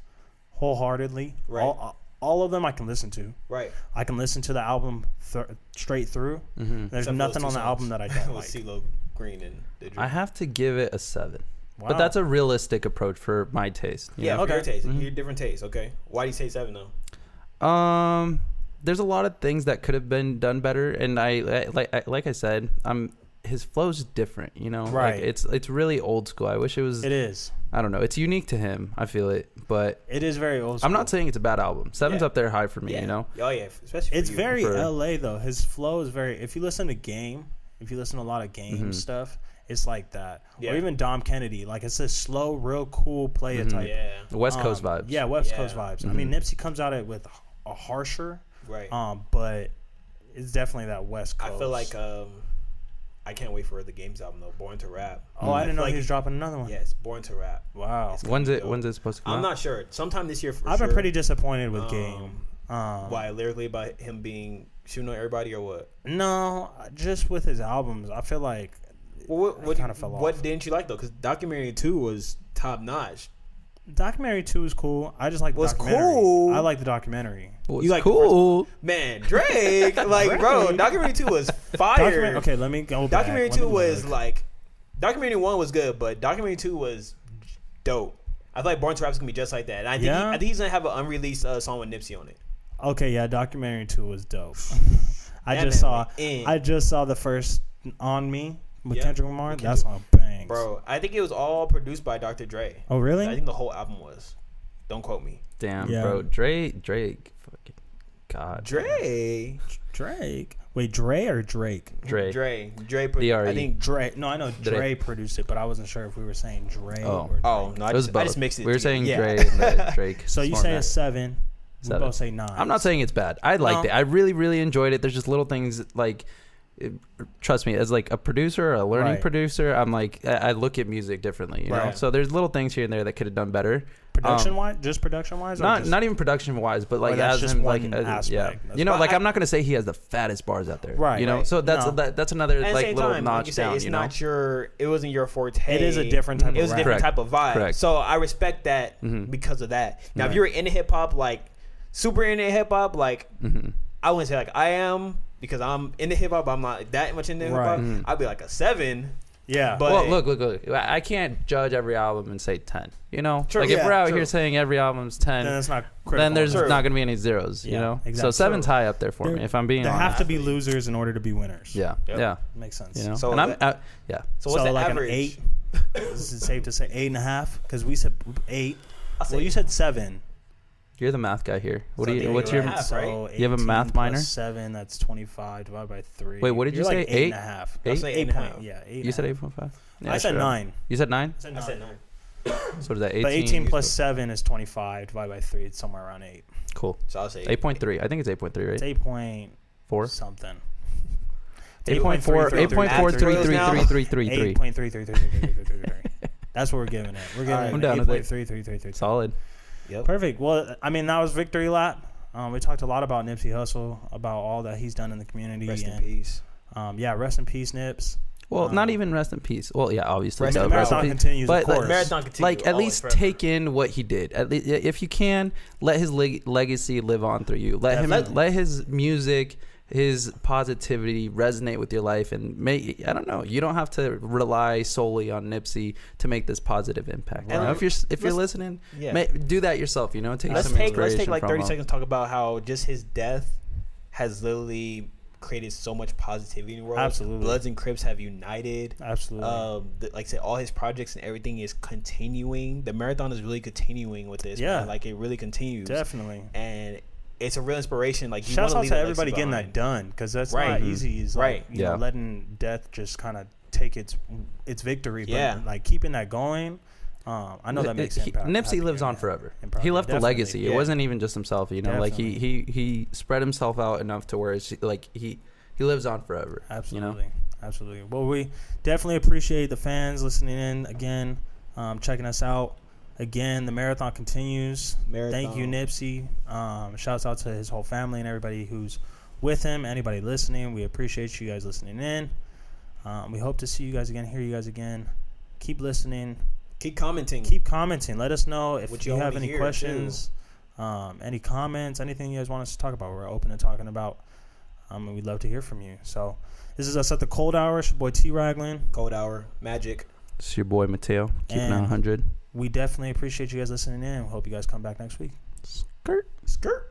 B: wholeheartedly.
A: Right.
B: All of them I can listen to.
A: Right.
B: I can listen to the album straight through. Mm-hmm. There's nothing on the album that I don't like.
A: CeeLo Green and Didgeridoo.
C: I have to give it a 7.
B: Wow.
C: But that's a realistic approach for my taste.
A: Yeah, for your taste. Your different taste. Okay. Why do you say 7 though?
C: There's a lot of things that could have been done better, and like I said, his flow's different, you know.
B: Right.
C: Like it's really old school. I wish it was.
B: It is.
C: I don't know. It's unique to him. I feel it, but
B: it is very old school.
C: I'm not saying it's a bad album. 7's up there high for me. You know.
A: Oh yeah, especially.
B: It's very LA though. His flow is very. If you listen to Game, if you listen to a lot of Game stuff, it's like that. Yeah. Or even Dom Kennedy, like it's a slow, real cool player type.
A: Yeah.
C: West Coast vibes.
B: Yeah, West Coast vibes. I mean, Nipsey comes at it with a harsher.
A: Right.
B: But it's definitely that West Coast.
A: I feel like I can't wait for the Games album though. Born to Rap.
B: Oh, I didn't know he was dropping another one.
A: Yes, Born to Rap.
B: Wow.
C: When's it supposed to come out?
A: I'm not sure. Sometime this year for
B: I've
A: sure.
B: been pretty disappointed with Game.
A: Why? Lyrically about him being shooting on everybody or what?
B: No, just with his albums. I feel like
A: what
B: kind of fell off.
A: What didn't you like though? Because Documentary 2 was top notch.
B: Documentary 2 is cool. I just like the documentary.
A: Cool.
B: I like the documentary.
C: You like cool?
A: Man, Drake. Like, bro, Documentary 2 was fire.
B: Okay, let me go back.
A: Documentary 2 was like... Documentary 1 was good, but Documentary 2 was dope. I feel like Born to Rap is going to be just like that. And I think I think he's going to have an unreleased song with Nipsey on it.
B: Okay, yeah, Documentary 2 was dope. I just saw the first On Me with Kendrick Lamar. That song bangs.
A: Bro, I think it was all produced by Dr. Dre.
B: Oh, really?
A: I think the whole album was. Don't quote me.
C: Damn, bro. Drake. Fucking God.
B: Drake. Wait, Dre or Drake?
A: Dre.
C: D-R-E.
A: I think
B: Dre. No, I know Dre produced it, but I wasn't sure if we were saying Dre or Drake.
A: Oh, no, I just mixed it.
C: We were saying Dre and Drake.
B: So you say a 7. We both say 9.
C: I'm not saying it's bad. I liked it. I really, really enjoyed it. There's just little things like... trust me, as like a producer or a learning producer, I'm like I look at music differently, you know. So there's little things here and there that could have done better.
B: Production wise,
C: not even production wise, but like as
B: just
C: him,
B: one
C: like
B: aspect.
C: You know, like I'm not gonna say he has the fattest bars out there, right? You know, so that's another like little notch down.
A: It's not it wasn't your forte.
B: It is a different type.
A: It was a different type of vibe.
C: Correct.
A: So I respect that because of that. Now, if you're into hip hop, like super into hip hop, like I wouldn't say like I am. Because I'm into hip hop, I'm not that much into hip hop. I'd be like a 7.
B: Yeah.
C: But well, look. I can't judge every album and say 10. You know,
A: true,
C: like if we're out here saying every album's 10,
B: then it's not critical.
C: Then there's not going to be any zeros. You know, exactly. So 7's high up there for me. If I'm being honest,
B: there have to be losers in order to be winners.
C: Yeah.
B: Makes sense.
C: You know?
A: So
C: and
A: So what's the
B: like
A: average?
B: An 8? Is it safe to say 8.5? Because we said 8. Well, you said 7.
C: You're the math guy here.
A: What's your math?
B: So
C: you have a math minor?
B: 7, that's 25 divided by 3.
C: Wait, what did you say?
B: Like 8.5.
A: 8.5.
B: Yeah, 8.
C: You said 8.5.
B: Yeah, I said 9.
C: You said 9?
A: I said 9.
C: So is that 18?
B: But 18 plus 7 is 25 divided by 3. It's somewhere around 8.
C: Cool.
A: So I'll say
C: 8.3. I think it's 8.3, right?
B: It's 8.4 something.
C: 8.4333333.
B: 8.33333. That's what we're giving it. We're giving it 8.33333.
C: Solid.
B: Yep. Perfect. Well, I mean, that was Victory Lap. We talked a lot about Nipsey Hussle, about all that he's done in the community.
A: Rest in peace.
B: Rest in peace, Nips.
C: Well, not even rest in peace. Well, yeah, obviously.
B: Marathon continues,
C: but
B: of course.
A: Marathon continues.
C: Like, at least take in what he did. At least, if you can, let his legacy live on through you. Let his music, his positivity resonate with your life, and I don't know. You don't have to rely solely on Nipsey to make this positive impact. Right. You know, if you're listening, do that yourself. You know,
A: let's take like 30 seconds to talk about how just his death has literally created so much positivity in the world.
B: Absolutely.
A: Bloods and Crips have united.
B: Absolutely.
A: Like I said, all his projects and everything is continuing. The marathon is really continuing with this.
B: Yeah.
A: Man. Like it really continues.
B: Definitely.
A: And it's a real inspiration. Like
B: shouts out to everybody getting that done, because that's not easy. It's like, you know, letting death just kind of take its victory. But like keeping that going. I know that makes impact.
C: Nipsey lives on forever. He left a legacy. Yeah. It wasn't even just himself. You know, like he spread himself out enough to where it's like he lives on forever.
B: Absolutely,
C: you know?
B: Absolutely. Well, we definitely appreciate the fans listening in again, checking us out. Again, the marathon continues. Thank you, Nipsey. Shouts out to his whole family and everybody who's with him. Anybody listening, we appreciate you guys listening in. We hope to see you guys again, hear you guys again. Keep listening.
A: Keep commenting.
B: Let us know if you have any questions. Any comments, anything you guys want us to talk about, we're open to talking about. And we'd love to hear from you. So this is us at the Cold Hour. It's your boy T. Raglan.
A: Cold Hour Magic.
C: It's your boy Mateo. Keeping it 100.
B: We definitely appreciate you guys listening in. We hope you guys come back next week.
C: Skirt.
A: Skirt.